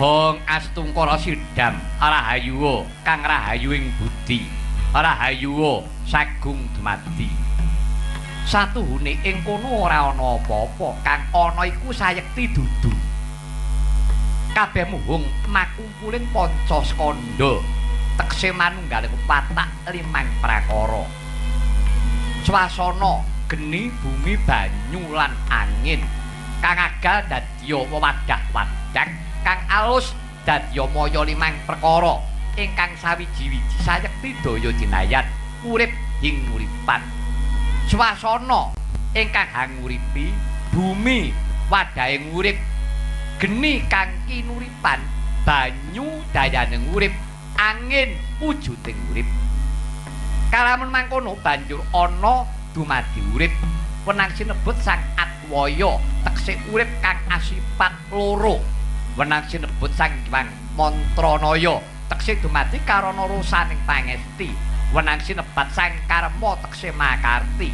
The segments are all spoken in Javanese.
Hong Astungkara Sidam Rahayu kang rahayu ing budi rahayu sagung dumadi satuhune ing kono ora ana apa-apa kang ana iku sayekti dudu kabeh muhung makumpuling panca skandha tekse manunggaling patak limang prakara swasana geni bumi banyu lan angin kang agal dadya wewadah-wadah kang alus dadya maya limang perkara ingkang sawiji-wiji sayekti daya jinayat urip ing uripan swasana ingkang hanguripi bumi wadahe urip geni kang kinuripan banyu dayaning urip angin wujuding urip kalamun mangkono banjur ana dumadi urip wenang sinebut sang Atwaya tekse urip kang asipat loro wenang sinebut sang Hyang Mantranaya tekse dumadi karana rosaning pangesti wenang sinebat sang Karma tekse makarti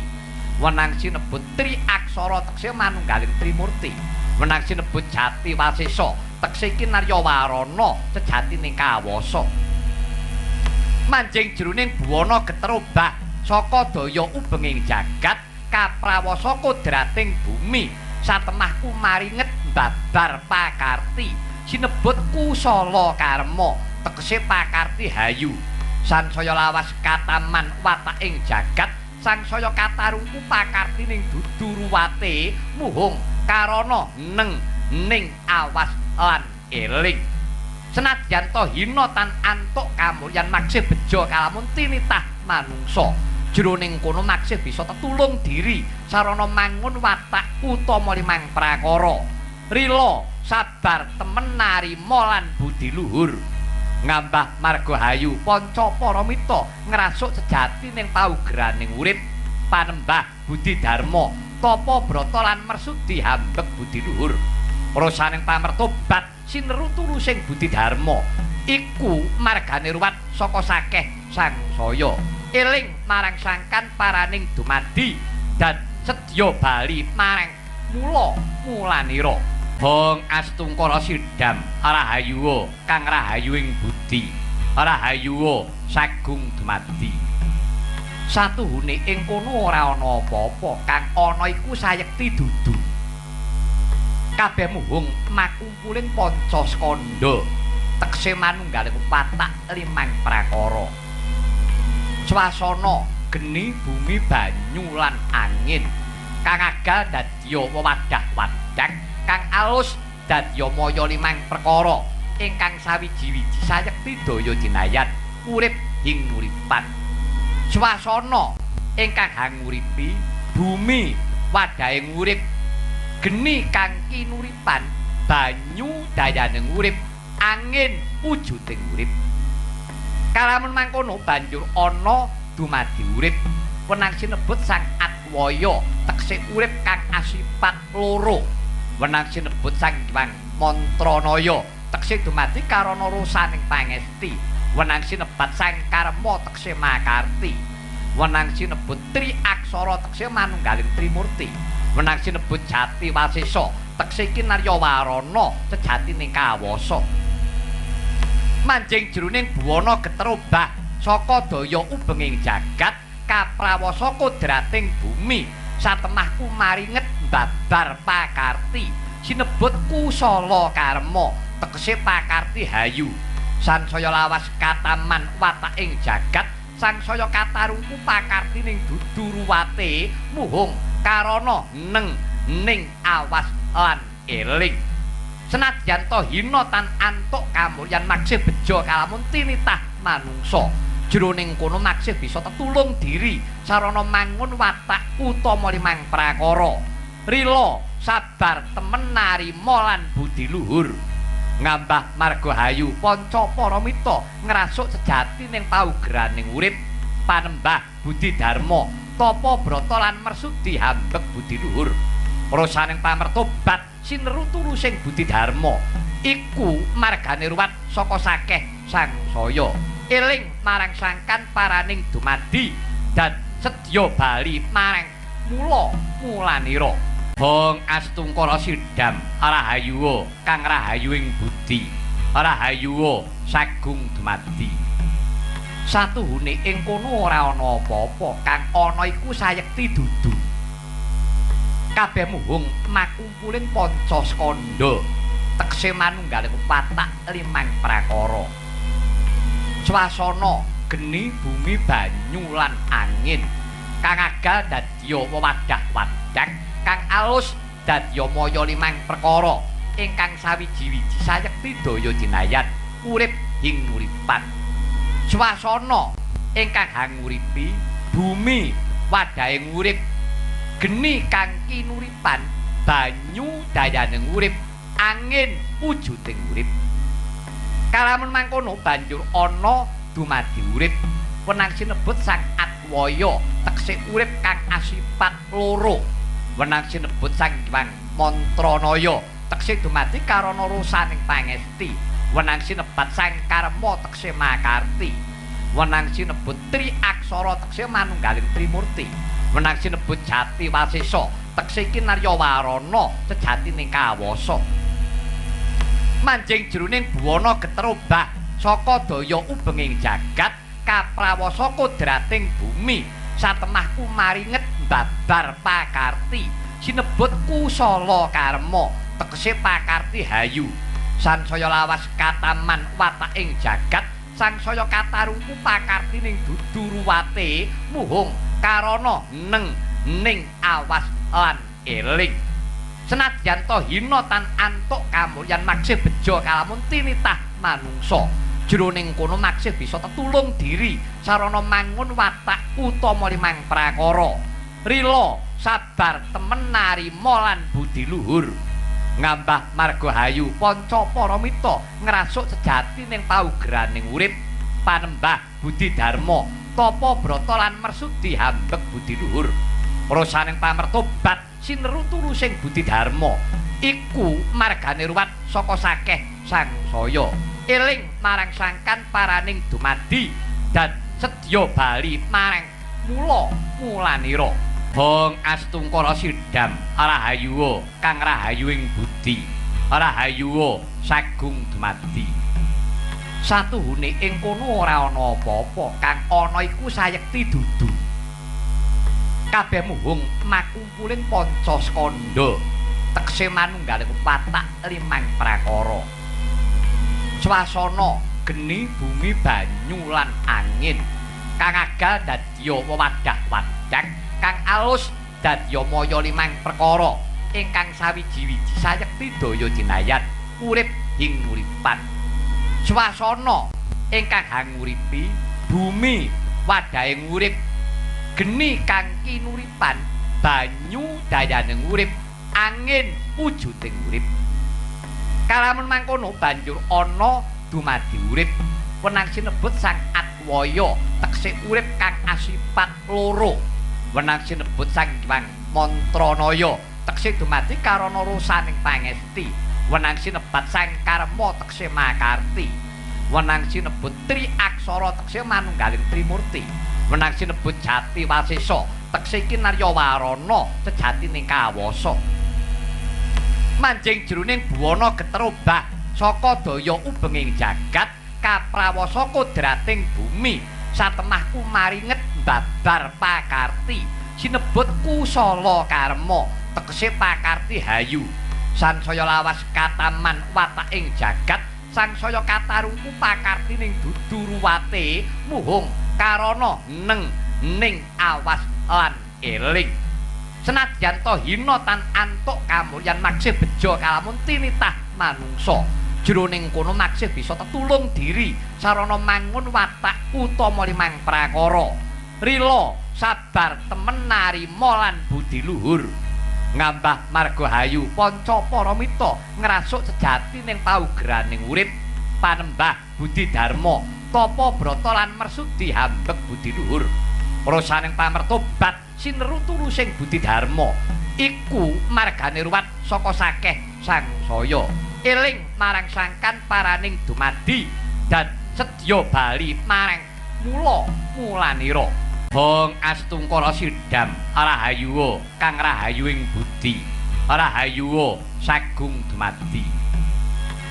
wenang sinebut Tri Aksara tekse manunggaling Trimurti wenang sinebut Jati Wasesa tekse kinarya warana sejatining kawasa manjing jroning buwana geterobah saka daya ubenging jagat kaprawasa kodrating bumi satemahku maringet babar pakarti sinebut kusala karma tegese pakarti hayu sansaya lawas kataman wataking jagat sansaya katarungku pakartining dudu ruwate muhung karana ning awas lan eling senadyan to hina tan antuk kamulyan maksih beja kalamun tinitah manungsa jroning kono maksih bisa tetulung diri sarana mangun watak utama limang prakara rila sabar temen narima lan budi luhur ngambah margahayu panca paramita ngrasuk sejati ning paugraning urip panembah budi dharma tapa brata lan mersudi hambek budi luhur rasaning pamertobat sineru tulusing budi dharma iku margane ruwat saka sakeh sangsaya eling marang sangkan paraning dumadi dan sedya bali marang mulanira Hong Astungkara Sidam Rahayu kang rahayu ing budi rahayu sagung dumadi satuhune ing kono ora ana apa-apa kang ana iku sayekti dudu kabeh muhung makumpuling panca skandha tekse manunggaling patak limang prakara swasana geni bumi banyu lan angin kang agal dadya wewadah-wadah kang alus dadya maya limang perkara ingkang sawiji-wiji sayekti daya jinayat urip ing uripan swasana ingkang hanguripi bumi wadahe urip geni kang kinuripan banyu dayaning urip angin wujuding urip kalamun mangkono banjur ana dumadi urip wenang sinebut sang Atwaya tekse urip kang asipat loro wenang sinebut sang Hyang Mantranaya tekse dumadi karana rosaning pangesti wenang sinebat sang Karma tekse makarti wenang sinebut Tri Aksara tekse manunggaling Trimurti wenang sinebut Jati Wasesa tekse kinarya warana sejatining kawasa manjing jroning buwana geterobah saka daya ubenging jagat kaprawasa kodrating bumi satemahku maringet babar pakarti sinebut kusala karma tegese pakarti hayu sansaya lawas kataman wataking jagat sangsaya katarungku pakartining dudu ruwate muhung karana ning awas lan eling senadyan to hina tan antuk kamulyan maksih beja kalamun tinitah manungsa jroning kono maksih bisa tetulung diri sarana mangun watak utama limang prakara rila sabar temen narima lan budi luhur ngambah margahayu panca paramita ngrasuk sejati ning paugraning urip panembah budi dharma tapa brata lan mersudi hambek budi luhur rasaning pamertobat sineru tulusing budi dharma iku margane ruwat saka sakeh sangsaya eling marang sangkan paraning dumadi dan sedya bali marang mulanira Hong Astungkara Sidam Rahayu kang rahayu ing budi Rahayu sagung dumadi. Satuhune ing kono ora ana apa-apa, kang ana iku sayekti dudu. Kabeh muhung makumpuling panca skandha, tekse manunggaling watak limang prakara. Swasana geni bumi banyu lan angin kang agal dadya wewadah-wadah kang alus dadya maya limang perkara ingkang sawiji-wiji sayekti daya dinayan urip ing uripan. Swasana ingkang hanguripi bumi wadahe urip, geni kang kinuripan, banyu dayaning urip, angin wujuding urip. Kalamun mangkono banjur ana dumadi urip, wenang sinebut sang Atwaya, tekse urip kang asipat loro. Wenang sinebut sang Hyang Mantranaya, tekse dumadi karana rosaning pangesti. Wenang sinebat sang Karma, tekse makarti. Wenang sinebut Tri Aksara, tekse manunggaling Trimurti. Wenang sinebut Jati Wasesa, tekse kinarya warana sejatining kawasa. Manjing jroning buwana geterobah saka daya ubenging jagat kaprawasa kodrating bumi satemah kumaringet babar pakarti sinebut kusala karma tegese pakarti hayu sansaya lawas kataman wataking jagat sangsaya katarungku pakartining dudu ruwate muhung karana ning awas lan eling. Senadyan to hina tan antuk kamulyan maksih beja kalamun tinitah manungsa. Jroning kono maksih bisa tetulung diri sarana mangun watak utama limang prakara. Rila, sabar, temen, narima lan budi luhur. Ngambah margahayu panca paramita ngrasuk sejati ning paugeraning urip, panembah budi dharma, tapa brata lan mersudi hambek budi luhur. Rasaning pamertobat sineru tulusing budi dharma iku margane ruwat saka sakeh sangsaya eling marang sangkan paraning dumadi dan sedya bali marang mulanira. Hong Astungkara Sidam Rahayu kang rahayuing budi Rahayu sagung dumadi. Satuhune ing kono ora ana apa-apa, kang ana iku sayekti dudu. Kabeh muhung makumpuling panca skandha, tekse manunggaling watak limang prakara. Swasana geni bumi banyu lan angin kang agal dadya wewadah-wadah kang alus dadya maya limang perkara ingkang sawiji-wiji sayekti daya dinayan urip ing uripan. Swasana ingkang hanguripi bumi wadahe urip, geni kang kinuripan, banyu dayaning urip, angin wujuding urip. Kalamun mangkono banjur ana dumadi urip, wenang sinebut sang Atwaya, tekse urip kang asipat loro. Wenang sinebut sang Hyang Mantranaya, tekse dumadi karana rosaning pangesti. Wenang sinebat sang Karma, tekse makarti. Wenang sinebut Tri Aksara, tekse manunggaling Trimurti. Wenang sinebut Jati Wasesa, tekse kinarya warana sejatining kawasa. Manjing jroning buwana geterobah saka daya ubenging jagat kaprawasa kodrating bumi satemah kumaringet babar pakarti sinebut kusala karma tegese pakarti hayu sansaya lawas kataman wataking jagat sangsaya katarungku pakartining dudu ruwate muhung karana ning awas lan eling. Senadyan to hina tan antuk kamulyan maksih beja kalamun tinitah manungsa. Jroning kono maksih bisa tetulung diri sarana mangun watak utama limang prakara. Rila, sabar, temen, narima lan budi luhur. Ngambah margahayu panca paramita ngrasuk sejati ning paugeraning urip, panembah budi dharma, tapa brata lan mersudi hambek budi luhur. Rasaning pamertobat sineru tulusing budi dharma iku margane ruwat saka sakeh sangsaya eling marang sangkan paraning dumadi dan sedya bali marang mulanira. Hong Astungkara Sidam Rahayu kang rahayuing budi Rahayu sagung dumadi.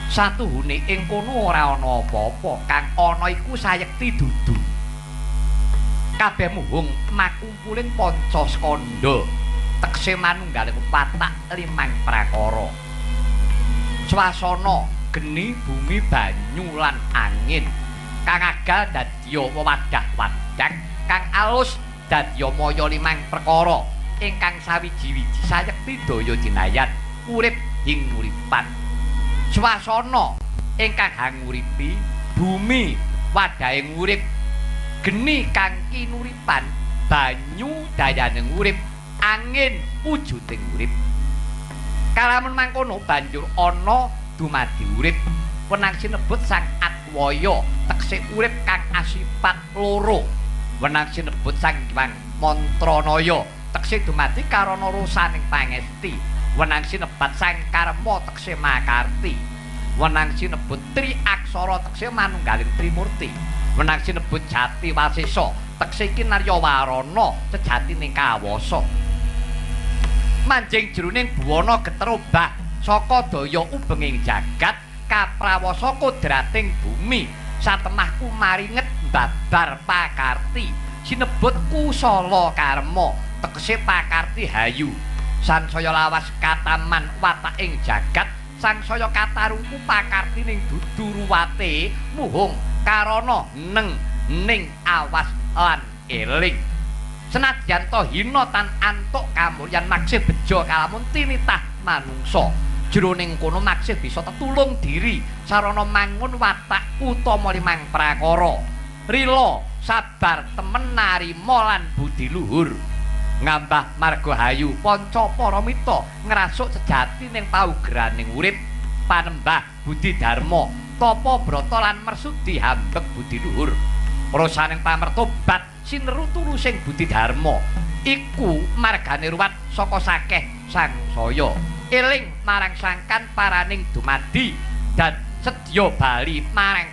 Satuhune ing kono ora ana apa-apa, kang ana iku sayekti dudu. Kabeh muhung makumpuling panca skandha, tekse manunggaling watak limang prakara. Swasana geni bumi banyu lan angin kang agal dadya wewadah-wadah kang alus dadya maya limang perkara ingkang sawiji-wiji sayekti daya jinayat urip ing uripan. Swasana ingkang hanguripi bumi wadahing urip, geni kang kinuripan, banyu dayaning urip, angin wujuding urip. Kalamun mangkono banjur ana dumadi urip, wenang sinebut sang Adwaya tekse urip kang asipat loro. Wenang sinebut sang Hyang Mantranaya tekse dumadi karana rosaning pangesti. Wenang sinebat sang Karma tekse makarti. Wenang sinebut Tri Aksara tekse manunggaling Trimurti. Wenang sinebut Jati Wasesa tekse kinarya warana sejatining kawasa. Manjing jroning buwana geterobah saka daya ubenging jagat kaprawasa kodrating bumi satemah kumaringet babar pakarti sinebut kusala karma tekse pakarti hayu. Sansaya lawas kataman wataking jagat sangsaya katarungku pakartining dudu ruwate muhung karana ning awas lan eling. Senadyan to hina tan antuk kamulyan maksih beja kalamun tinitah manungsa. Jroning kono maksih bisa tetulung diri sarana mangun watak utama limang prakara. Rila, sabar, temen, narima lan budi luhur. Ngambah margahayu panca paramita ngrasuk sejati ning paugraning urip, panembah budi dharma, tapa brata lan mersudi hambek budi luhur. Rasaning pamertobat sineru tulusing budi dharma iku margane ruwat saka sakeh sangsaya. Eling marang sangkan paraning dumadi dan sedya bali marang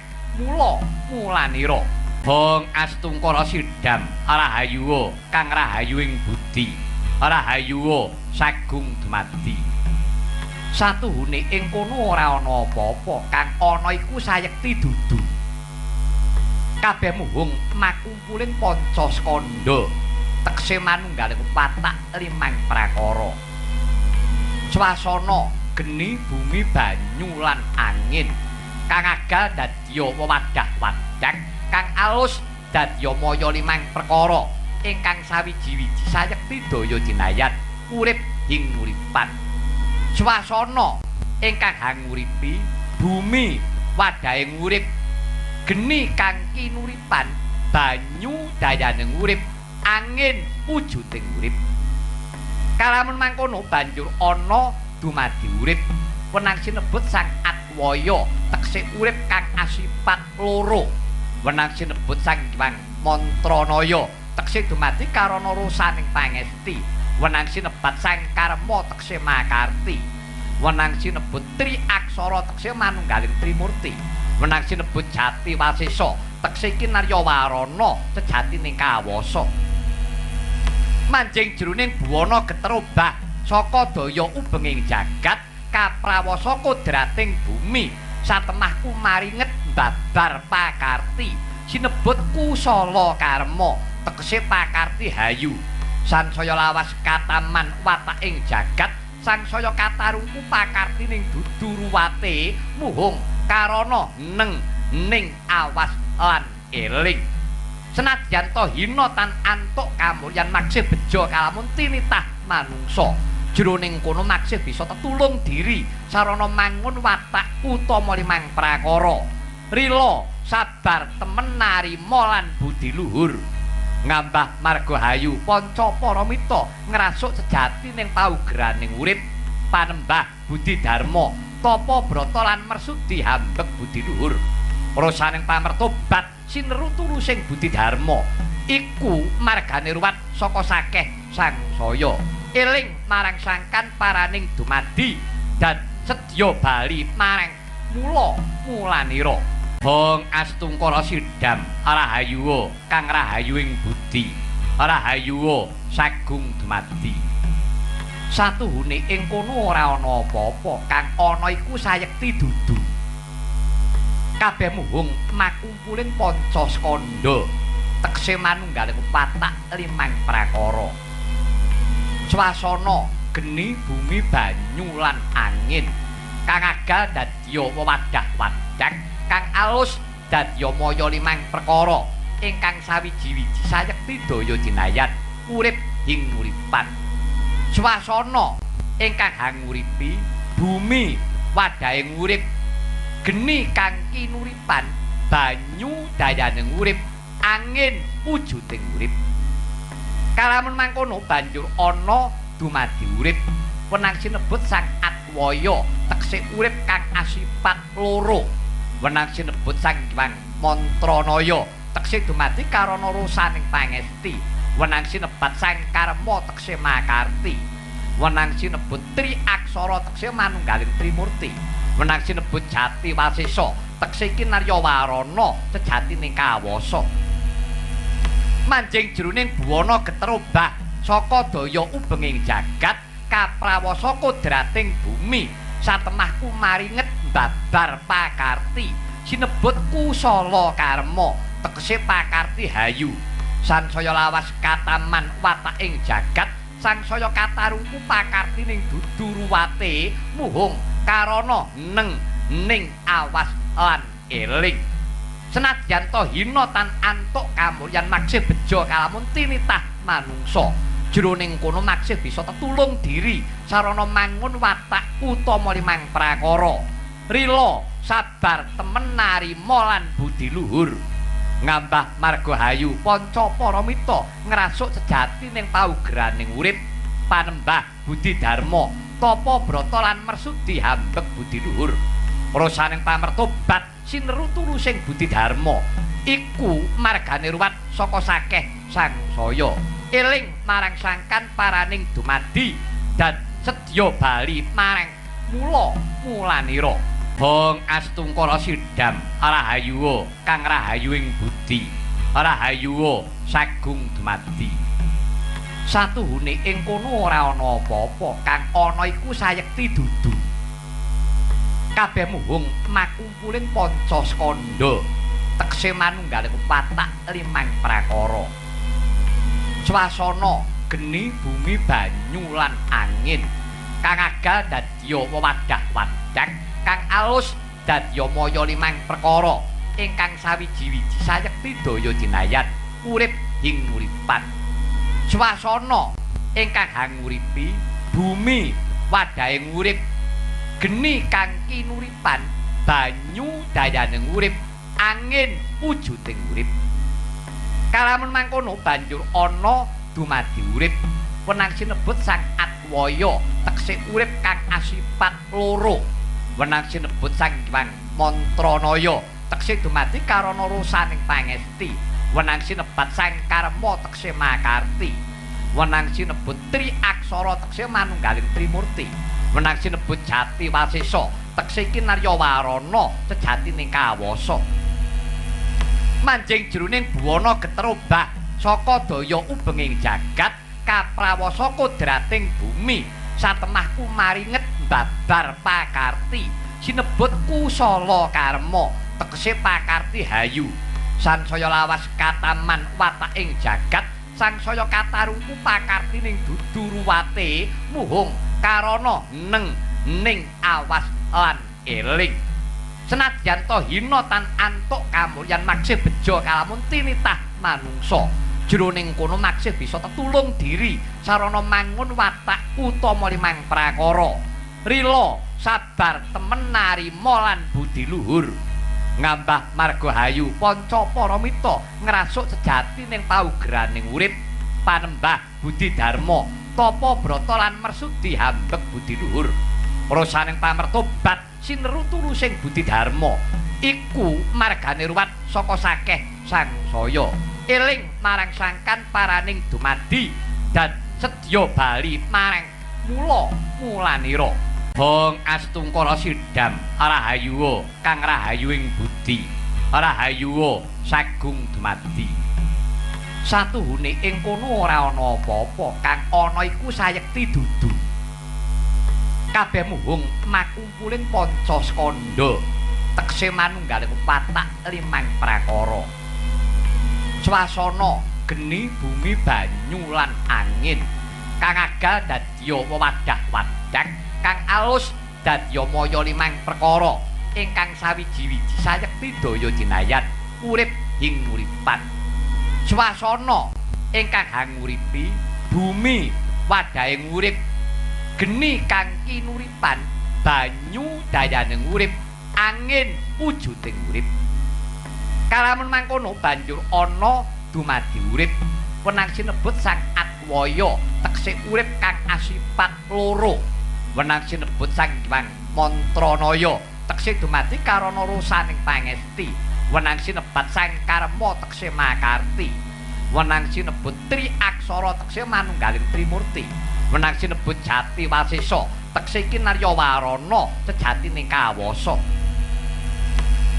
mulanira. Bong Astungkara Sidam Rahayuwa kang rahayuing budi, Rahayuwa sagung dumadi. Satuhune ing kono ora ana apa-apa, kang ana iku sayekti dudu. Kabeh muhung makumpuling panca skandha, tekse manunggaling watak limang prakara. Swasana geni bumi banyu lan angin kang agal dadya wewadah-wadah kang alus dadya maya limang perkara ingkang sawiji-wiji sayekti daya jinayat urip ing uripan. Swasana ingkang hanguripi bumi wadahing urip, geni kang kinuripan, banyu dayaning urip, angin wujuding urip. Kalamun mangkono banjur ana dumadi urip, wenang sinebut sang Adwaya tekse urip kang asipat loro. Wenang sinebut sang Hyang Mantranaya tekse dumadi karana rosaning pangesti. Wenang sinebat sang Karma tekse makarti. Wenang sinebut Tri Aksara tekse manunggaling Trimurti. Wenang sinebut Jati Wasesa tekse kinarya warana sejatining kawasa. Manjing jroning buwana geterobah saka daya ubenging jagat kaprawasa kodrating bumi satemah kumaringet babar pakarti sinebut kusala karma tekse pakarti hayu. Sansaya lawas kataman wataking jagat sangsaya katarungku pakartining dudu ruwate muhung karana ning awas lan eling. Senadyan to hina tan antuk kamulyan maksih beja kalamun tinitah manungsa. Jroning kono maksih bisa tetulung diri sarana mangun watak utama limang prakara. Rila, sabar, temen, narima lan budi luhur. Ngambah margahayu panca paramita ngrasuk sejati ning paugraning urip, panembah budi dharma, tapa brata lan mersudi hambek budi luhur. Rasaning pamertobat sineru tulusing budi dharma iku margane ruwat saka sakeh sangsaya. Eling marang sangkan paraning dumadi dan sedya bali marang mulanira. Bong Astungkara Sidam Rahayuwa kang rahayuing budi, Rahayuwa sagung dumadi. Satuhune ing kono ora ana apa-apa, kang ana iku sayekti dudu. kabeh muhung makumpulin panca skandha tekse manunggaling watak limang prakara swasana geni bumi banyu lan angin kang agal dadya wewadah-wadah kang alus dadya maya limang perkara ingkang sawiji-wiji sayekti daya dinayan urip ing uripan swasana ingkang hanguripi bumi wadahing urip geni kang kinuripan banyu dayaning urip angin wujuding urip kalamun mangkono banjur ana dumadi urip wenang sinebut sang Atwaya tekse urip kang asipat loro wenang sinebut sang Hyang Mantranaya tekse dumadi karana rosaning pangesti wenang sinebat sang Karma tekse makarti wenang sinebut Tri Aksara tekse manunggaling Trimurti wenang sinebut Jati Wasesa tekse kinarya warana sejatining kawasa manjing jroning buwana geterobah saka daya ubenging jagat kaprawasa kodrating bumi satemah kumaringet babar pakarti sinebut kusala karma tegese pakarti hayu sansaya lawas kataman wataking jagat sangsaya katarungku pakartining duduruwate muhung karana neng ning awas lan eling senadyan to hina tan antuk kamulyan maksih beja kalamun tinitah manungsa jroning kono maksih bisa tetulung diri sarana mangun watak utama limang prakara rila sabar temen narima lan budi luhur ngambah margahayu panca paramita ngrasuk sejati ning paugraning urip panembah budi dharma tapa brata lan mersudi hambek budi luhur rasaning pamertobat sineru tulusing budi dharma iku margane ruwat saka sakeh sangsaya eling marang sangkan paraning dumadi dan sedya bali marang mulanira Hong Astungkara Sidam Rahayu kang rahayu ing budi rahayu sagung dumadi satuhune ing kono ora ana apa-apa kang ana iku sayekti dudu kabeh muhung makumpulin panca skandha tekse manunggaling watak limang prakara swasana geni bumi banyu lan angin kang agal dadya wewadah-wadah kang alus dadya maya limang perkara ingkang sawiji-wiji sayekti daya dinayan urip ing uripan swasana ingkang hanguripi bumi wadahing urip geni kang kinuripan banyu dayaning urip angin wujuding urip kalamun mangkono banjur ana dumadi urip wenang sinebut sang Atwaya tekse urip kang asipat loro wenang sinebut sang Hyang Mantranaya tekse dumadi karana rosaning pangesti wenang sinebat sang Karma tekse makarti wenang sinebut Tri Aksara tekse manunggaling Trimurti wenang sinebut Jati Wasesa tekse kinarya warana sejatining kawasa manjing jroning buwana geterobah saka daya ubenging jagat kaprawasa kodrating bumi satemah kumaringet babar pakarti sinebut kusala karma tegese pakarti hayu sansaya lawas kataman wataking jagat sangsaya katarungku pakartining duduruwate muhung karana neng ning awas lan eling senadyan to hina tan antuk kamulyan maksih beja kalamun tinitah manungsa jroning kono maksih bisa tetulung diri sarana mangun watak utama limang prakara rila sabar temen narima lan budi luhur ngambah margahayu panca paramita ngrasuk sejati ning paugraning urip panembah budi dharma tapa brata lan mersudi hambek budi luhur rasaning pamertobat sineru tulusing budi dharma iku margane ruwat saka sakeh sangsaya eling marang sangkan paraning dumadi dan sedya bali marang mulanira Hong Astungkara Sidam Rahayu kang rahayu ing budi rahayu sagung dumadi satuhune ing kono ora ana apa-apa kang ana iku sayekti dudu kabeh muhung makumpulin panca skandha tekse manunggaling watak limang prakara. Swasana geni bumi banyu lan angin kang agal dadya wewadah-wadah kang alus dadya maya limang perkara ingkang sawiji-wiji sayekti daya dinayan urip ing uripan. Swasana ingkang hanguripi bumi wadahe urip geni kang kinuripan banyu dayaning urip angin wujuding urip. Kalamun mangkono banjur ana dumadi urip wenang sinebut sang Atwaya tekse urip kang asipat loro. Wenang sinebut sang Hyang Mantranaya tekse dumadi karana rosaning pangesti. Wenang sinebat sang Karma tekse makarti. Wenang sinebut Tri Aksara tekse manunggaling Trimurti. Wenang sinebut Jati Wasesa tekse kinaryawarana sejatining kawasa.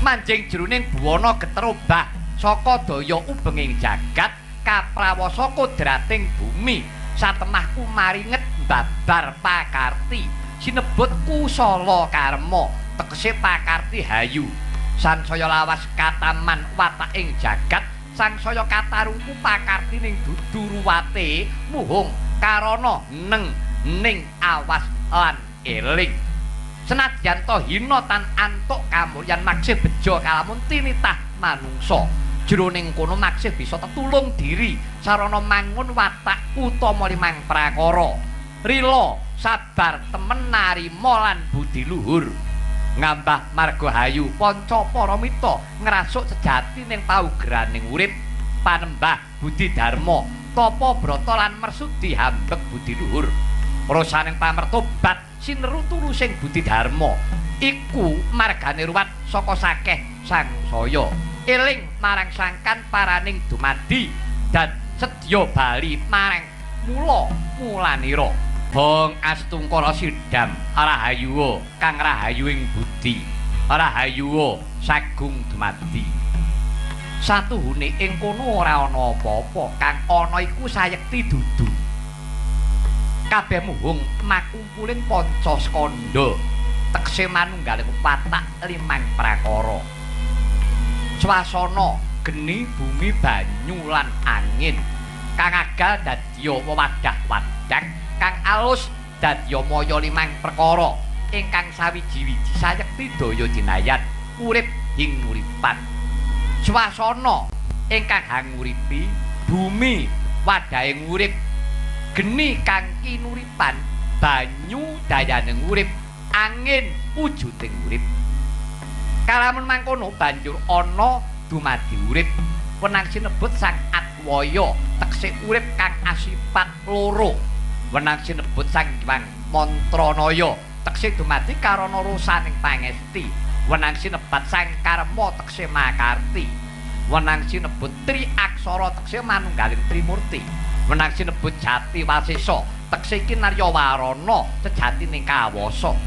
Manjing jroning buwana geterobah saka daya ubenging jagat kaprawasa kodrating bumi satemah kumaringet babar pakarti sinebut kusala karma tegese pakarti hayu sansaya lawas kataman wataking jagat sangsaya katarungku pakarti ning dudu ruwate muhung karana ning awas lan eling. Senadyan to hina tan antuk kamulyan maksih beja kalamun tinitah manungsa jroning kono maksih bisa tetulung diri sarana mangun watak utama limang prakara rila sabar temen narima lan budi luhur ngambah margahayu panca paramita ngrasuk sejati ning paugraning urip panembah budi dharma tapa brata lan mersudi hambek budi luhur rasaning pamertobat sineru tulusing budi dharma iku margane ruwat saka sakeh sangsaya eling marang sangkan paraning dumadi dan sedya bali marang mulanira Hong Astungkara Sidam Rahayu kang rahayuing budi Rahayu sagung dumadi satuhune ing kono ora ana apa-apa kang ana iku sayekti dudu kabeh muhung makumpuling panca skandha tekse manunggaling watak limang prakara. Swasana geni bumi banyu lan angin kang agal dadya wewadah-wadah kang alus dadya maya limang perkara ingkang sawiji-wiji sayekti daya dinayan urip ing uripan. Swasana ingkang hanguripi bumi wadahe urip geni kang kinuripan banyu dayaning urip angin wujuding urip. Kalamun mangkono banjur ana dumadi urip wenang sinebut sang Atwaya tekse urip kang asipat loro. Wenang sinebut sang Hyang Mantranaya tekse dumadi karana rosaning pangesti. Wenang sinebat sang Karma tekse makarti. Wenang sinebut Tri Aksara tekse manunggaling Trimurti. Wenang sinebut Jati Wasesa tekse kinaryawarana sejatining kawasa.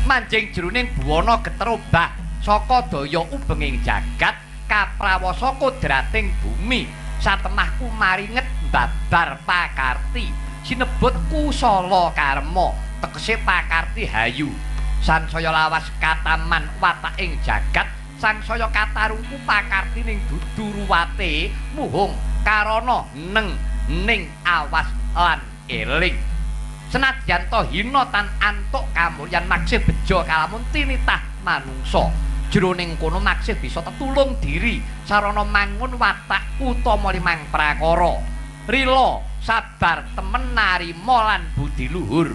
Manjing jroning buwana geterobah saka daya ubenging jagat kaprawasa kodrating bumi satemah kumaringet babar pakarti sinebut kusala karma tegese pakarti hayu sansaya lawas kataman wataking jagat sangsaya katarungku pakarti ning dudu ruwate muhung karana ning awas lan eling. Senadyan to hina tan antuk kamulyan maksih beja kalamun tinitah manungsa jroning kono maksih bisa tetulung diri sarana mangun watak utama limang prakara rila sabar temen narima lan budi luhur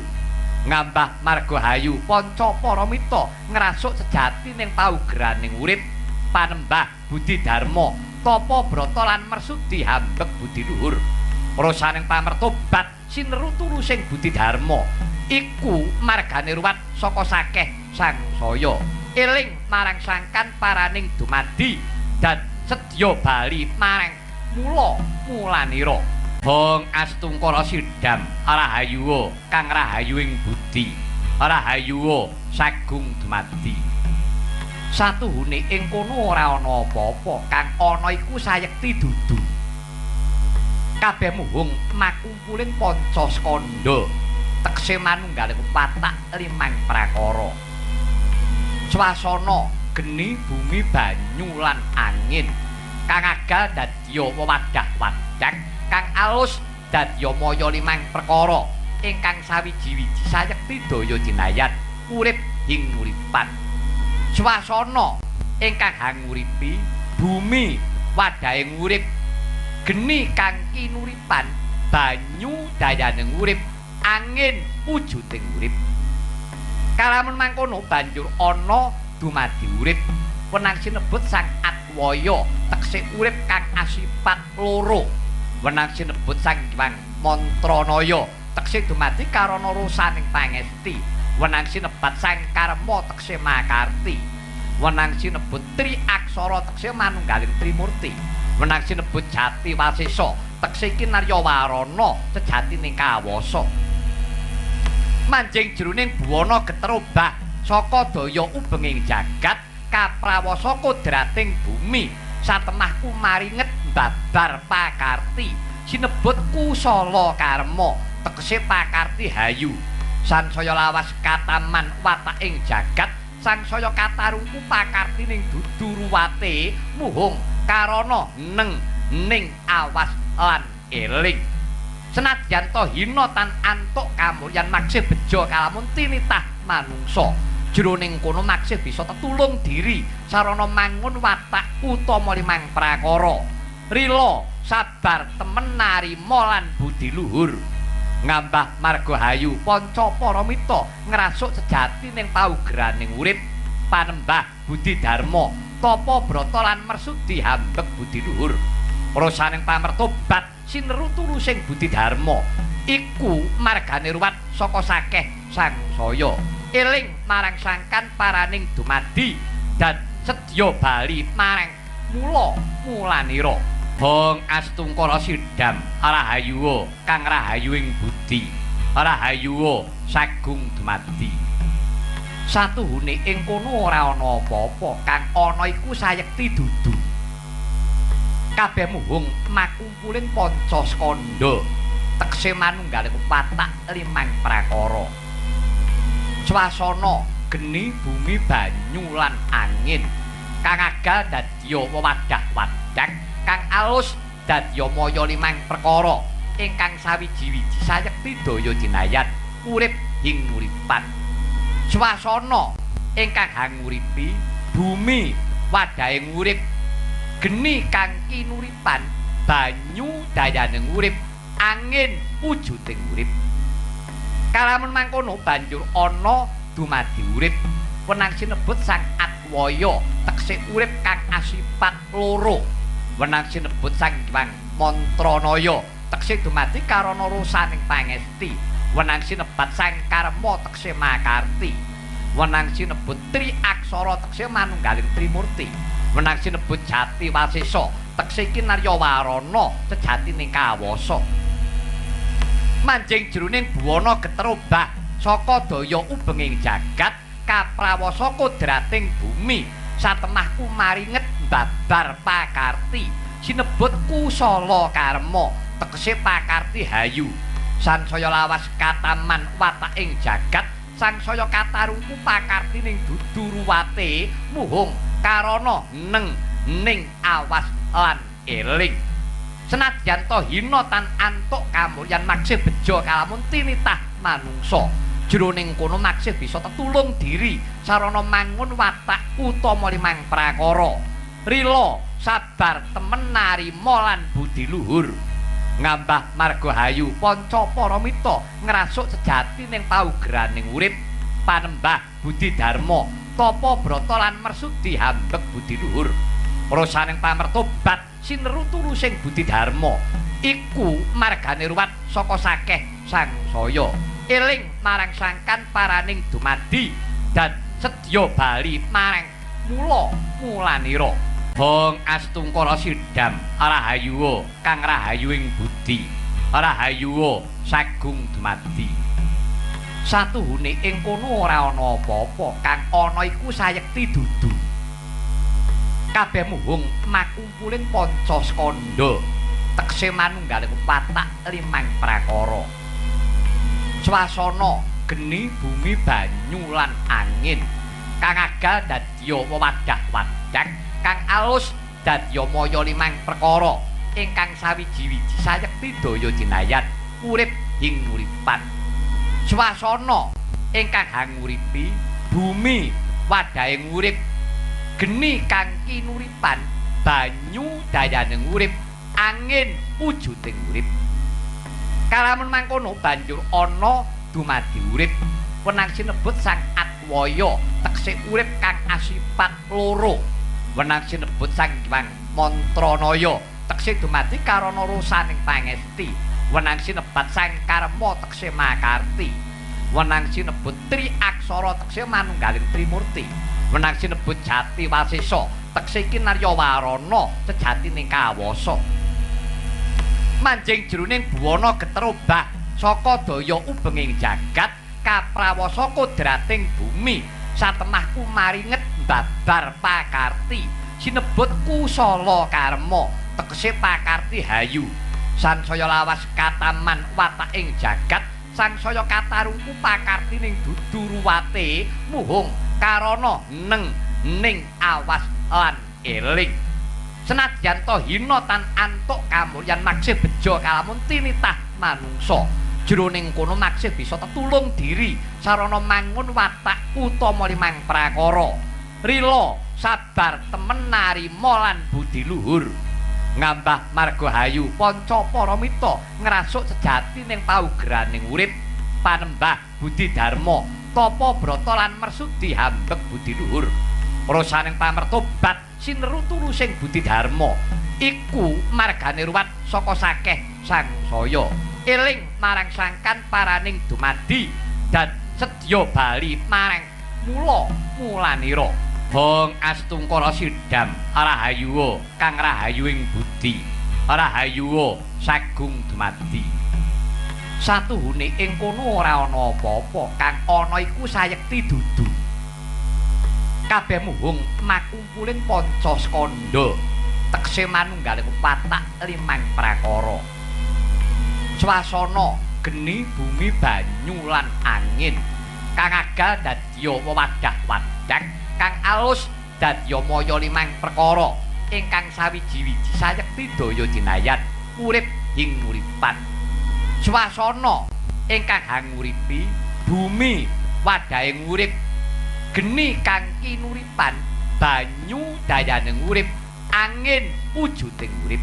ngambah margahayu panca paramita ngrasuk sejati ning paugraning urip panembah budi dharma tapa brata lan mersudi hambek budi luhur rasaning pamertobat sineru tulusing budi dharma iku margane ruwat saka sakeh sangsaya eling marang sangkan paraning dumadi dan sedya bali marang mulanira Hong Astungkara Sidam Rahayu kang rahayuing budi Rahayu sagung dumadi satuhune ing kono ora ana apa-apa kang ana iku sayekti dudu kabeh muhung makumpuling panca skandha tekse manunggaling watak limang prakara. swasana geni bumi banyu lan angin kang agal dadya wewadah-wadah kang alus dadya maya limang perkara ingkang sawiji-wiji sayekti daya jinayat urip ing uripan swasana ingkang hanguripi bumi wadahing urip geni kang kinuripan banyu dayaning urip angin wujuding urip kalamun mangkono banjur ana dumadi urip wenang sinebut sang Atwaya teksih urip kang asipat loro wenang sinebut sang Hyang Mantranaya teksih dumadi karana rosaning pangesti wenang sinebat sang Karma teksih makarti wenang sinebut Tri Aksara teksih manunggaling Trimurti wenang sinebut Jati Wasesa teksih Kinaryawarana sejatining kawasa manjing jroning buwana geterobah saka daya ubenging jagat kaprawasa kodrating bumi satemah kumaringet babar pakarti sinebut kusala karma tegese pakarti hayu sansaya lawas kataman wataking jagat sangsaya katarungku pakartining dudu ruwate muhung karana ning awas lan eling senadyan to hina tan antuk kamulyan maksih beja kalamun tinitah manungsa jroning kono maksih bisa tetulung diri sarana mangun watak utama limang prakara rila sabar temen narima lan budi luhur ngambah margahayu panca paramita ngrasuk sejati ning paugraning urip panembah budi dharma tapa brata lan mersudi hambek budi luhur rasaning pamertobat sineru tulusing budi dharma iku margane ruwat saka sakeh sangsaya eling marang sangkan paraning dumadi dan sedya bali marang mulanira Hong Astungkara Sidam Rahayu kang rahayuing budi Rahayu sagung dumadi satuhune ing kono ora ana apa-apa kang ana iku sayekti dudu kabeh muhung makumpuling panca skandha tekse manunggaling watak limang prakara swasana geni bumi banyu lan angin kang agal dadya wewadah-wadah kang alus dadya maya limang perkara ingkang sawiji-wiji sayekti daya jinayat urip ing uripan swasana ingkang hanguripi bumi wadahing urip geni kang kinuripan banyu dayaning urip angin wujuding urip kalamun mangkono banjur ana dumadi urip wenang sinebut sang Atwaya teksih urip kang asipat loro wenang sinebut sang Hyang Mantranaya teksih dumadi karana rosaning pangesti wenang sinebat sang Karma teksih makarti wenang sinebut Tri Aksara teksih manunggaling Trimurti wenang sinebut Jati Wasesa teksih Kinaryawarana sejatining kawasa manjing jroning buwana geterobah saka daya ubenging jagat kaprawasa kodrating bumi satemah kumaringet babar pakarti sinebut kusala karma tegese pakarti hayu sansaya lawas kataman wataking jagat sangsaya katarungku pakartining dudu ruwate muhung karana ning awas lan eling senadyan to hina tan antuk kamulyan maksih beja kalamun tinitah manungsa jroning kono maksih bisa tetulung diri sarana mangun watak utama limang prakara rila sabar temen narima lan budi luhur ngambah margahayu panca paramita ngrasuk sejati ning paugraning urip panembah budi dharma tapa brata lan mersudi hambek budi luhur rasaning pamertobat sineru tulusing budi dharma iku margane ruwat saka sakeh sangsaya eling marang sangkan paraning dumadi dan sedya bali marang mulanira Hong Astungkara Sidam Rahayu kang rahayuing budi Rahayu sagung dumadi satuhune ing kono ora ana apa-apa kang ana iku sayekti dudu kabeh muhung makumpuling panca skandha tekse manunggaling watak limang prakara swasana geni bumi banyu lan angin kang agal dadya wewadah-wadah kang alus dadya maya limang perkara ingkang sawiji-wiji sayekti daya dinayat urip ing uripan swasana ingkang hanguripi bumi wadahing urip geni kang kinuripan banyu dayaning urip angin wujuding urip kalamun mangkono banjur ana dumadi urip wenang sinebut sang Atwaya teksih urip kang asipat loro wenang sinebut sang Hyang Mantranaya teksih dumadi karana rosaning pangesti wenang sinebat sang Karma teksih makarti wenang sinebut Tri Aksara teksih manunggaling Trimurti wenang sinebut Jati Wasesa teksih kinarya warana sejatining kawasa manjing jroning buwana geterobah saka daya ubenging jagat kaprawasa kodrating bumi satemah kumaringet babar pakarti sinebut kusala karma tegese pakarti hayu sansaya lawas kataman wataking jagat sangsaya katarungku pakartining duduruwate muhung karana neng ning awas lan eling senadyan to hina tan antuk kamulyan maksih beja kalamun tinitah manungsa jroning kono maksih bisa tetulung diri sarana mangun watak utama limang prakara rila sabar temen narima lan budi luhur ngambah margahayu panca paramita ngrasuk sejati ning paugraning urip panembah budi dharma tapa brata lan mersudi hambek budi luhur rasaning pamertobat sineru tulusing budi dharma iku margane ruwat saka sakeh sangsaya eling marang sangkan paraning dumadi dan sedya bali marang mulanira Hong Astungkara Sidam Rahayu kang rahayu ing budi rahayu sagung dumadi satuhune ing kono ora ana apa-apa kang ana iku sayekti dudu kabeh muhung makumpuling panca skandha tekse manunggaling watak limang prakara swasana geni bumi banyu lan angin kang agal dadya wewadah-wadah kang alus dadya maya limang perkara ingkang sawiji-wiji sayekti daya dinayat urip ing uripan swasana ingkang hanguripi bumi wadahing urip geni kang kinuripan banyu dayaning urip angin wujuding urip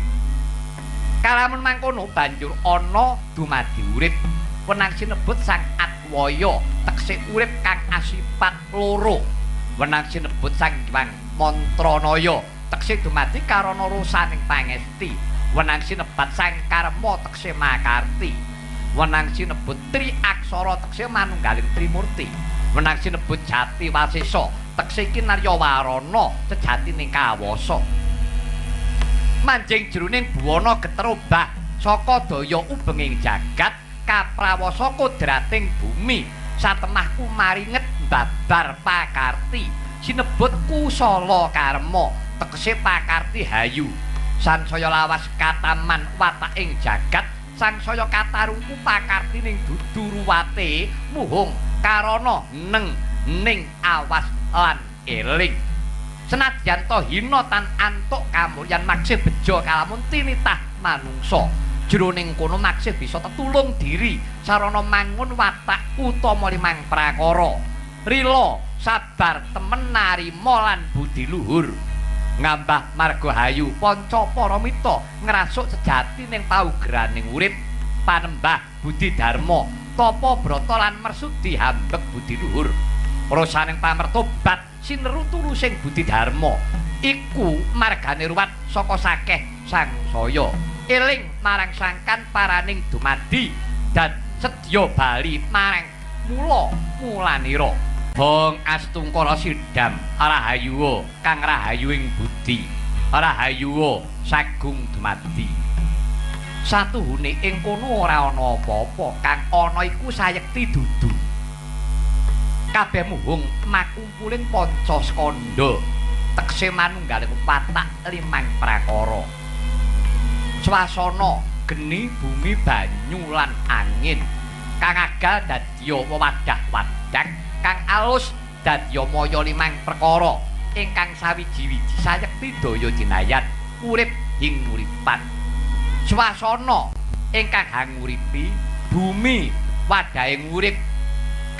kalamun mangkono banjur ana dumadi urip wenang sinebut sang Atwaya teksih urip kang asipat loro wenang sinebut sang Hyang Mantranaya teksih dumadi karana rosaning pangesti wenang sinebat sang Karma teksih makarti wenang sinebut Tri Aksara teksih manunggaling Trimurti wenang sinebut Jati Wasesa teksih kinarya warana sejatining kawasa manjing jroning buwana geterobah saka daya ubenging jagat kaprawasa kodrating bumi satemah kumaringet babar pakarti sinebut kusala karma tegese pakarti hayu sansaya lawas kataman wataking jagat sangsaya katarungku pakartining duduruwate muhung karana neng ning awas lan eling senadyan to hina tan antuk kamulyan maksih beja kalamun tinitah manungsa jroning kono maksih bisa tetulung diri sarana mangun watak utama limang prakara rila sabar temen narima lan budi luhur ngambah margahayu panca paramita ngrasuk sejati ning paugraning urip panembah budi dharma tapa brata lan mersudi hambek budi luhur rasaning pamertobat sineru tulusing budi dharma iku margane ruwat saka sakeh sangsaya eling marang sangkan paraning dumadi dan sedya bali marang mulanira Hong Astungkara Sidam Rahayu kang rahayu ing budi rahayu sagung dumadi satuhune ing kono ora ana apa-apa kang ana iku sayekti dudu kabeh muhung makumpuling panca skandha tekse manunggaling watak limang prakara swasana geni bumi banyu lan angin kang agal dadya wewadah-wadah kang alus dadya maya limang perkara ingkang sawiji-wiji sayekti daya dinayan urip ing uripan swasana ingkang hanguripi bumi wadahe urip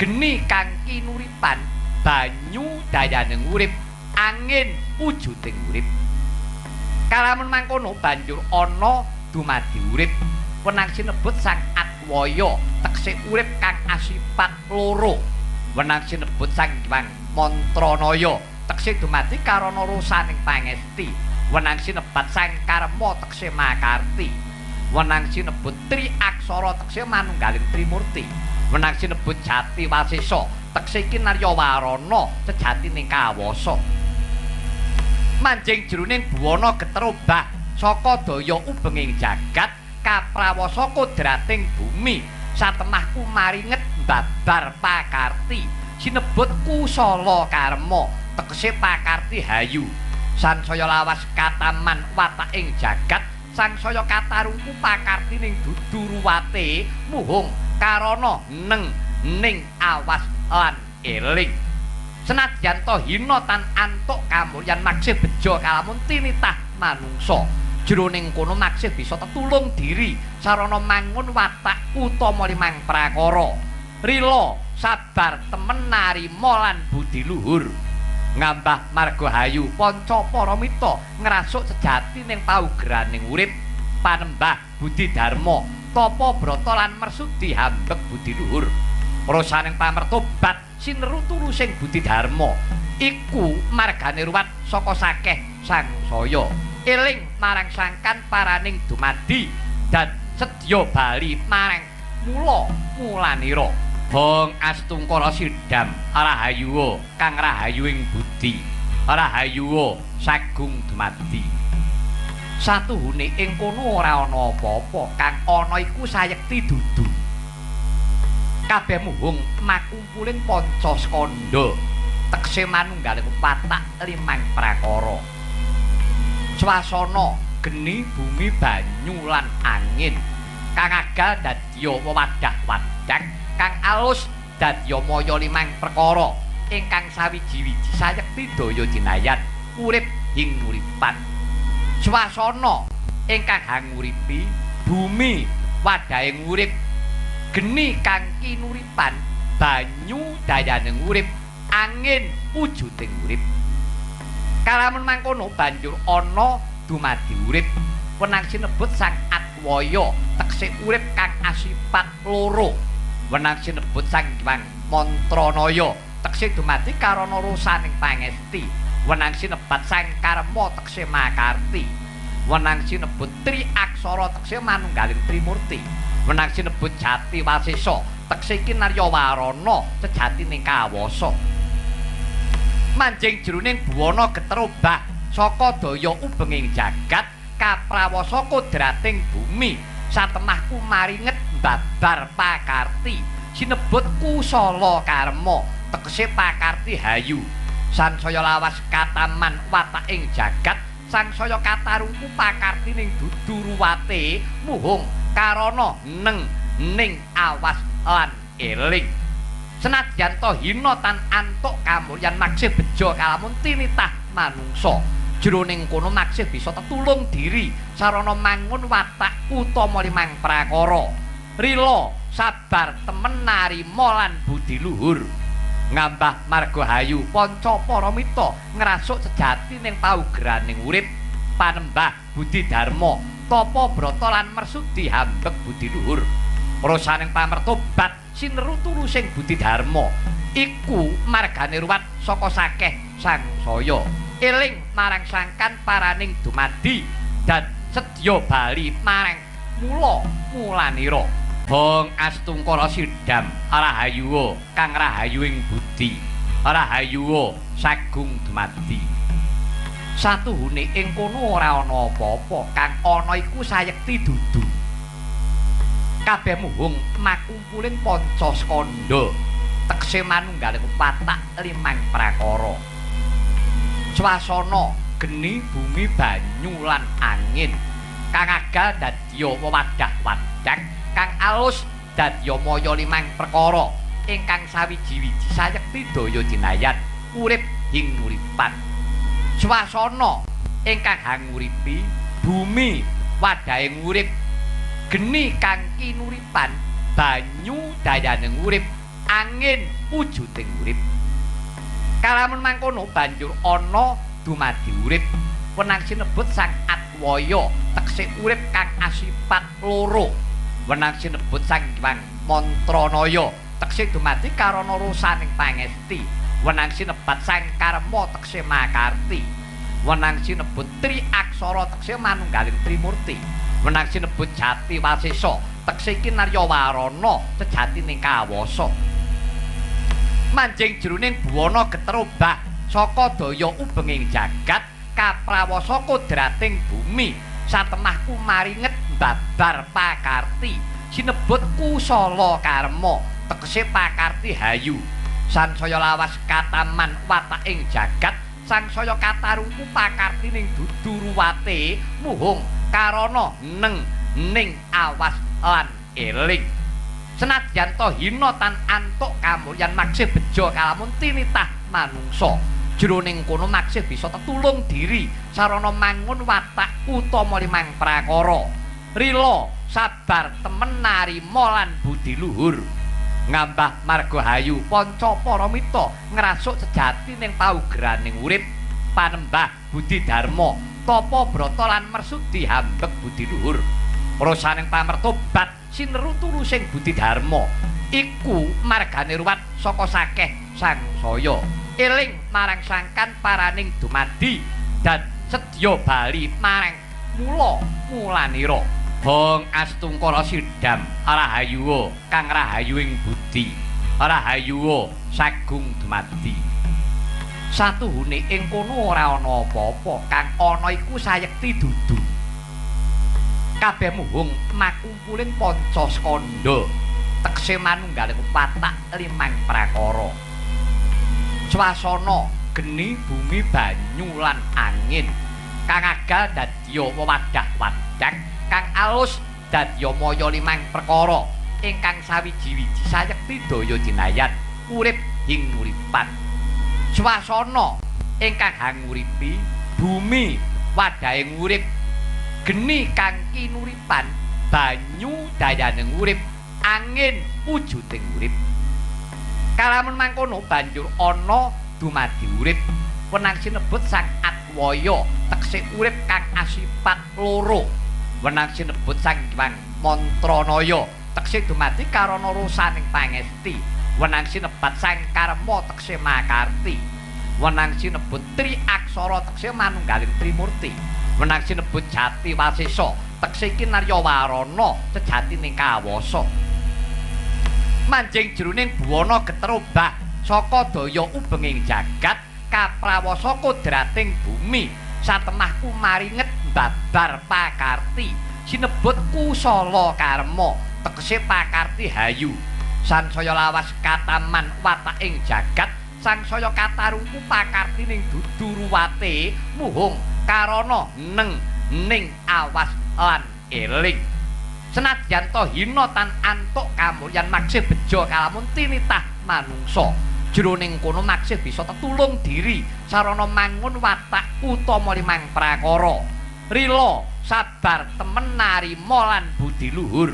geni kang kinuripan banyu dayaning urip angin wujuding urip kalamun mangkono banjur ana dumadi urip wenang sinebut sang Atwaya teksih urip kang asipat loro wenang sinebut sang Hyang Mantranaya teksih dumadi karana rosaning pangesti wenang sinebat sang Karma teksih makarti wenang sinebut Tri Aksara teksih manunggaling Trimurti wenang sinebut Jati Wasesa teksih kinarya warana sejatining kawasa manjing jroning buwana geterobah saka daya ubenging jagat kaprawasa kodrating bumi satemah kumaringet babar pakarti sinebut kusala karma tegese pakarti hayu sansaya lawas kataman wataking jagat sangsaya katarungku pakarti ning duduruwate muhung karana ning awas lan eling senadyan to hina tan antuk kamulyan maksih beja kalamun tinitah manungsa jroning kono maksih bisa tetulung diri sarana mangun watak utama limang prakara rila sabar temen narima lan budi luhur ngambah margahayu panca paramita ngrasuk sejati ning paugraning urip panembah budi dharma tapa brata lan mersudi hambek budi luhur rasaning pamertobat sineru tulusing budi dharma iku margane ruwat saka sakeh sangsaya eling marang sangkan paraning dumadi dan sedya bali marang mulanira Hong Astungkara Sidam Rahayu kang rahayu ing budi rahayu sagung dumadi satuhune ing kono ora ana apa-apa kang ana iku sayekti dudu kabeh muhung makumpuling panca skandha tekse manunggaling watak limang prakara swasana geni bumi banyu lan angin kang agal dadya wewadah-wadah kang alus dadya maya limang perkara ingkang sawiji-wiji sayekti daya dinayan urip ing uripan swasana ingkang hanguripi bumi wadahe urip geni kang kinuripan banyu dayaning urip angin wujuding urip kalamun mangkono banjur ana dumadi urip wenang sinebut sang Atwaya teksih urip kang asipat loro wenang sinebut sang Hyang Mantranaya teksih dumadi karana rosaning pangesti wenang sinebat sang Karma teksih makarti wenang sinebut Tri Aksara teksih manunggaling Trimurti wenang sinebut Jati Wasesa teksih kinarya warana sejatining kawasa manjing jroning buwana geterobah saka daya ubenging jagat kaprawasa kodrating bumi satemah kumaringet babar pakarti sinebut kusala karma tegese pakarti hayu sansaya lawas kataman wataking jagat sangsaya katarungku pakarti ning duduruwate muhung karana ning awas lan eling senadyan to hina tan antuk kamulyan maksih beja kalamun tinitah manungsa jroning kono maksih bisa tetulung diri sarana mangun watak utama limang prakara rila sabar temen narima lan budi luhur ngambah margahayu panca paramita ngrasuk sejati ning paugraning urip panembah budi dharma tapa brata lan mersudi hambek budi luhur rasaning pamertobat sineru tulusing budi dharma iku margane ruwat saka sakeh sangsaya eling marang sangkan paraning dumadi dan sedya bali marang mulanira Hong Astungkara Sidam Rahayu kang rahayu ing budi rahayu sagung dumadi satuhune ing kono ora ana apa-apa kang ana iku sayekti dudu kabeh muhung makumpuling panca skandha tekse manunggaling watak limang prakara swasana geni bumi banyu lan angin kang agal dadya wewadah-wadah kang alus dadya maya limang perkara ingkang sawiji-wiji sayekti daya dinayan urip ing uripan swasana ingkang hanguripi bumi wadaing urip geni kang kinuripan banyu dayaning urip angin wujuding urip kalamun mangkono banjur ana dumadi urip wenang sinebut sang Atwaya teksih urip kang asipat loro wenang sinebut sang Hyang Mantranaya teksih dumadi karana rosaning pangesti wenang sinebat sang Karma teksih makarti wenang sinebut Tri Aksara teksih manunggaling Trimurti wenang sinebut Jati Wasesa teksih kinarya warana sejatining kawasa manjing jroning buwana geterobah saka daya ubenging jagat kaprawasa kodrating bumi satemah kumaringet babar pakarti sinebut kusala karma tegesé pakarti hayu sansaya lawas kataman wataking jagat sangsaya katarungku pakartining dudu ruwate muhung karana ning awas lan eling senadyan to hina tan antuk kamulyan maksih beja kalamun tinitah manungsa jroning kono maksih bisa tetulung diri sarana mangun watak utama limang prakara rila sabar temen narima lan budi luhur ngambah margahayu panca paramita ngrasuk sejati ning paugraning urip panembah budi dharma tapa brata lan mersudi hambek budi luhur rasaning pamertobat sineru tulusing budi dharma iku margane ruwat saka sakeh sangsaya eling marang sangkan paraning dumadi dan sedya bali marang mulanira Hong Astungkara Sidam Rahayu kang rahayu ing budi rahayu sagung dumadi satuhune ing kono ora ana apa-apa kang ana iku sayekti dudu kabeh muhung makumpuling panca skandha tekse manunggaling watak limang prakara swasana geni bumi banyu lan angin kang agal dadya wewadah-wadah kang alus dadya maya limang perkara ingkang sawiji-wiji sayekti daya dinayan urip ing uripan swasana ingkang hanguripi bumi wadaing urip geni kang kinuripan banyu dayaning urip angin wujuding urip kalamun mangkono banjur ana dumadi urip wenang sinebut sang Atwaya teksih urip kang asipat loro wenang sinebut sang Hyang Mantranaya teksih dumadi karana rosaning pangesti wenang sinebat sang Karma teksih makarti wenang sinebut Tri Aksara teksih manunggaling Trimurti wenang sinebut Jati Wasesa teksih kinarya warana sejatining kawasa manjing jroning buwana geterobah saka daya ubenging jagat kaprawasa kodrating bumi satemah kumaringet babar pakarti sinebut kusala karma tegese pakarti hayu sansaya lawas kataman wataking jagat sangsaya katarungku pakartining dudu ruwate muhung karana ning awas lan eling senadyan to hina tan antuk kamulyan maksih beja kalamun tinitah manungsa jroning kono maksih bisa tetulung diri sarana mangun watak utama limang prakara rila sabar temen narima lan budi luhur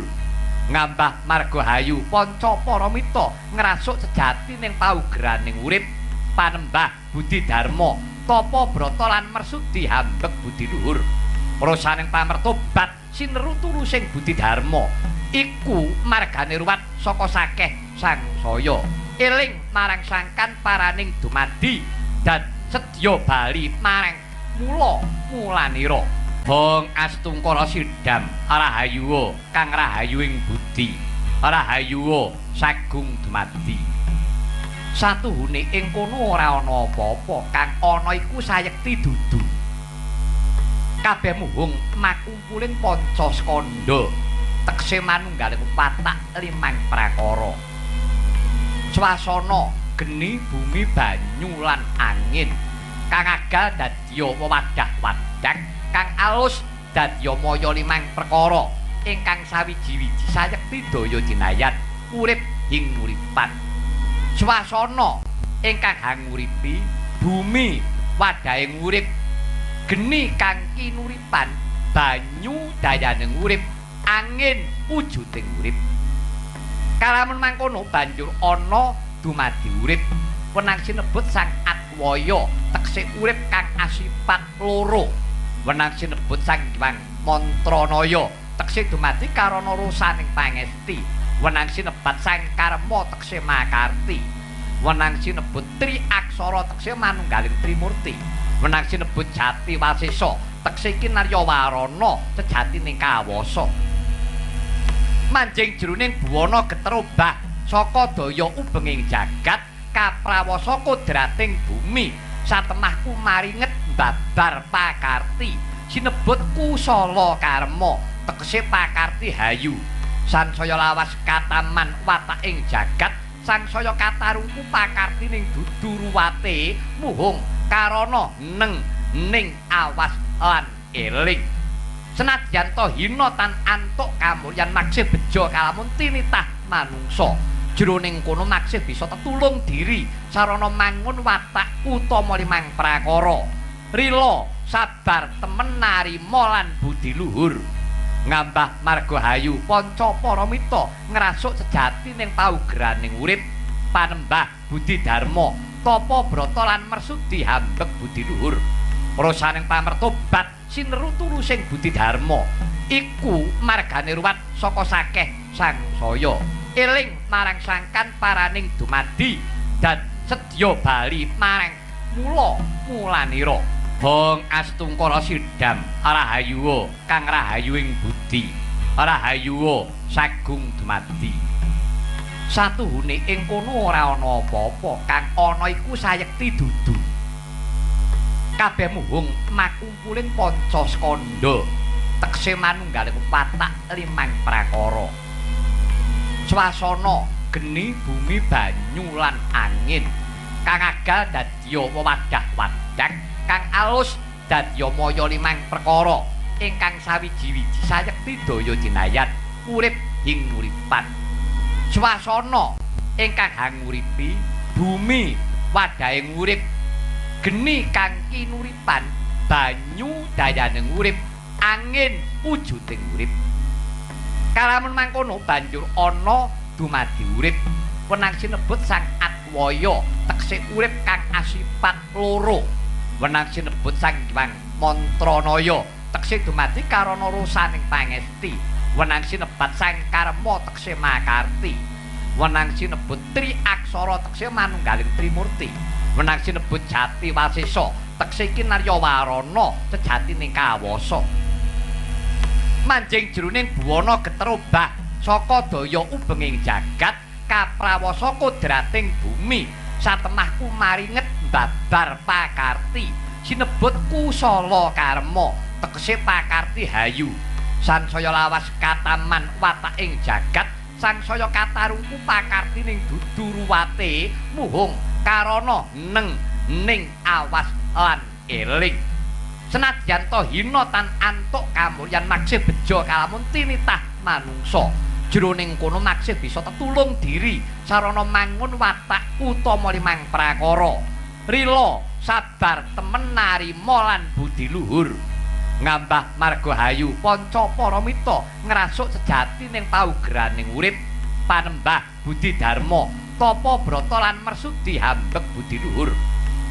ngambah margahayu panca paramita ngrasuk sejati ning paugraning urip panembah budi dharma tapa brata lan mersudi hambek budi luhur rasaning pamertobat sineru tulusing budi dharma iku margane ruwat saka sakeh sangsaya eling marang sangkan paraning dumadi dan sedya bali marang mulanira Hong Astungkara Sidam Rahayu kang rahayu ing budi rahayu sagung dumadi satuhune ing kono ora ana apa-apa kang ana iku sayekti dudu kabeh muhung makumpuling panca skandha tekse manunggaling watak limang prakara swasana geni bumi banyu lan angin kang agal dadya wewadah-wadah kang alus dadya maya limang perkara ingkang sawiji-wiji sayekti daya dinayan urip ing uripan swasana ingkang hanguripi bumi wadahe urip geni kang kinuripan banyu dayaning urip angin wujuding urip kalamun mangkono banjur ana dumadi urip wenang sinebut sang Atwaya tekse urip kang asipat loro wenang sinebut sang Hyang Mantranaya tekse dumadi karana rosaning pangesti wenang sinebat sang Karma tekse makarti wenang sinebut Tri Aksara tekse manunggaling Trimurti wenang sinebut Jati Wasesa tekse kinarya warana sejatining kawasa manjing jroning buwana geterobah saka daya ubenging jagat kaprawasa kodrating bumi satemah kumaringet babar pakarti sinebut kusala karma tegese pakarti hayu sansaya lawas kataman wataking jagat sangsaya katarungku pakartining dudu ruwate muhung karana ning awas lan eling senadyan to hina tan antuk kamulyan maksih beja kalamun tinitah manungsa jroning kono maksih bisa tetulung diri sarana mangun watak utama limang prakara rila sabar temen narima lan budi luhur ngambah margahayu panca paramita ngrasuk sejati ning paugraning urip panembah budi dharma tapa brata lan mersudi hambek budi luhur rasaning pamertobat sineru tulusing budi dharma iku margane ruwat saka sakeh sangsaya eling marang sangkan paraning dumadi dan sedya bali marang mulanira Hong Astungkara Sidam Rahayu kang rahayuing budi Rahayu sagung dumadi satuhune ing kono ora ana apa-apa kang ana iku sayekti dudu kabeh muhung makumpuling panca skandha tekse manunggaling watak limang prakara swasana geni bumi banyu lan angin kang agal dadya wewadah-wadah kang alus dadya maya limang perkara ingkang sawiji-wiji sayekti daya dinayat urip ing uripan swasana ingkang hanguripi bumi wadahe urip geni kang kinuripan banyu dayaning urip angin wujuding urip kalamun mangkono banjur ana dumadi urip wenang sinebut sang Atwaya tekse urip kang asipat loro wenang sinebut sang Hyang Mantranaya tekse dumadi karana rosaning pangesti wenang sinebat sang Karma tekse makarti wenang sinebut Tri Aksara tekse manunggaling Trimurti wenang sinebut Jati Wasesa tekse kinarya warana sejatining kawasa manjing jroning buwana geterobah saka daya ubenging jagat kaprawasa kodrating bumi satemah kumaringet babar pakarti sinebut kusala karma tegese pakarti hayu sansaya lawas kataman wataking jagat sangsaya katarungku pakartining dudu ruwate muhung karana ning awas lan eling senadyan to hina tan antuk kamulyan maksih beja kalamun tinitah manungsa jroning kono maksih bisa tetulung diri sarana mangun watak utama limang prakara rila sabar temen narima lan budi luhur ngambah margahayu panca paramita ngrasuk sejati ning paugraning urip panembah budi dharma tapa brata lan mersudi hambek budi luhur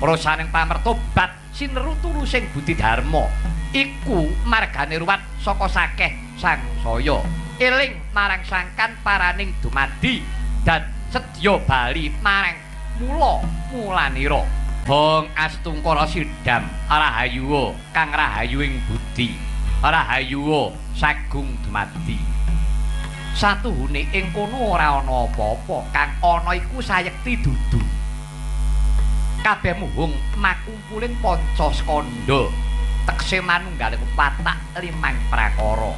rasaning pamertobat sineru tulusing budi dharma iku margane ruwat saka sakeh sangsaya eling marang sangkan paraning dumadi dan sedya bali marang mulanira Hong Astungkara Sidam Rahayu kang rahayuing budi Rahayu sagung dumadi satuhune ing kono ora ana apa-apa kang ana iku sayekti dudu kabeh muhung makumpuling panca skandha tekse manunggaling watak limang prakara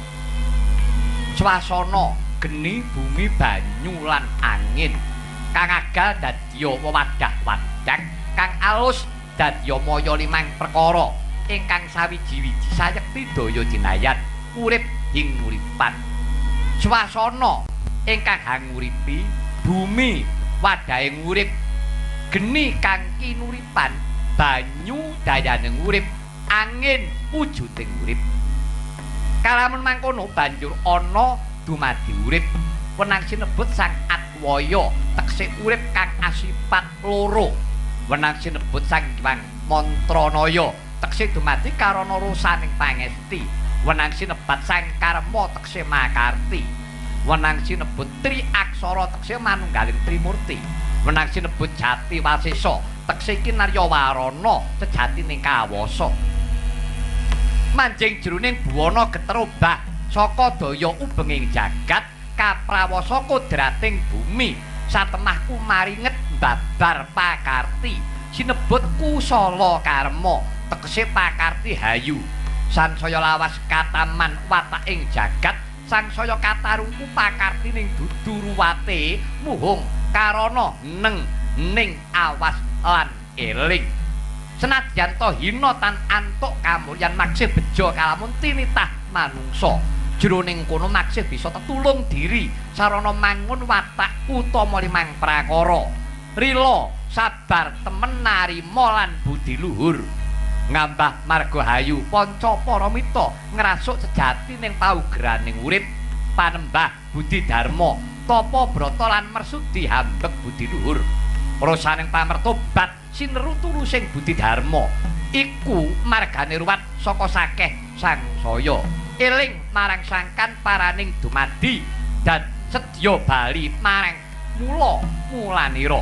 swasana geni bumi banyu lan angin kang agal dadya wewadah-wadah kang alus dadya maya limang perkara ingkang sawiji-wiji sayekti daya dinayat urip ing uripan swasana ingkang hanguripi bumi wadahe urip geni kang kinuripan, banyu dayaning urip, angin wujuding urip. Kalamun mangkono banjur ana dumadi urip. Wenang sinebut Sang Adwaya teksih urip kang asipat loro. Wenang sinebut Sang Hyang Mantranaya teksih dumadi karana rosaning pangesti. Wenang sinebat Sang Karma teksih makarti. Wenang sinebut Tri Aksara teksih manunggaling Trimurti. Wenang sinebut Jati Wasesa teksih kinarya warana sejatining kawasa. Manjing jroning buwana geterobah saka daya ubenging jagat kaprawasa kodrating bumi satemah kumaringet babar pakarti sinebut kusala karma tegese pakarti hayu sansaya lawas kataman wataking jagat sangsaya katarungku pakartining dudu ruwate muhung karana ning awas lan eling senadyan to hina tan antuk kamulyan maksih beja kalamun tinitah manungsa jroning kono maksih bisa tetulung diri sarana mangun watak utama limang prakara rila sabar temen narima lan budi luhur ngambah margahayu panca paramita ngrasuk sejati ning paugraning urip panembah budi dharma tapa brata lan mersudi hambek budi luhur rasaning pamertobat sineru tulusing budi dharma iku margane ruwat saka sakeh sangsaya eling marang sangkan paraning dumadi dan sedya bali marang mulanira